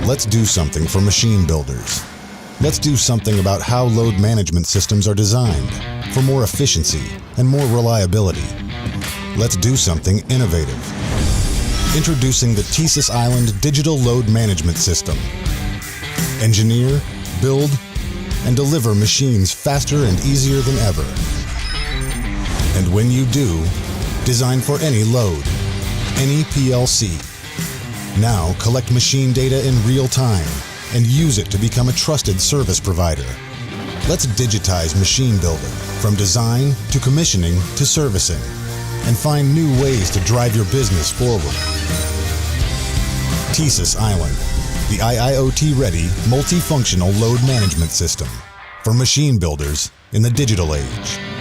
Let's do something for machine builders. Let's do something about how load management systems are designed for more efficiency and more reliability. Let's do something innovative. Introducing the TeSys Island Digital Load Management System. Engineer, build, and deliver machines faster and easier than ever. And when you do, design for any load, any PLC. Now collect machine data in real time and use it to become a trusted service provider. Let's digitize machine building from design to commissioning to servicing and find new ways to drive your business forward. TeSys Island, the IIoT-ready multifunctional load management system for machine builders in the digital age.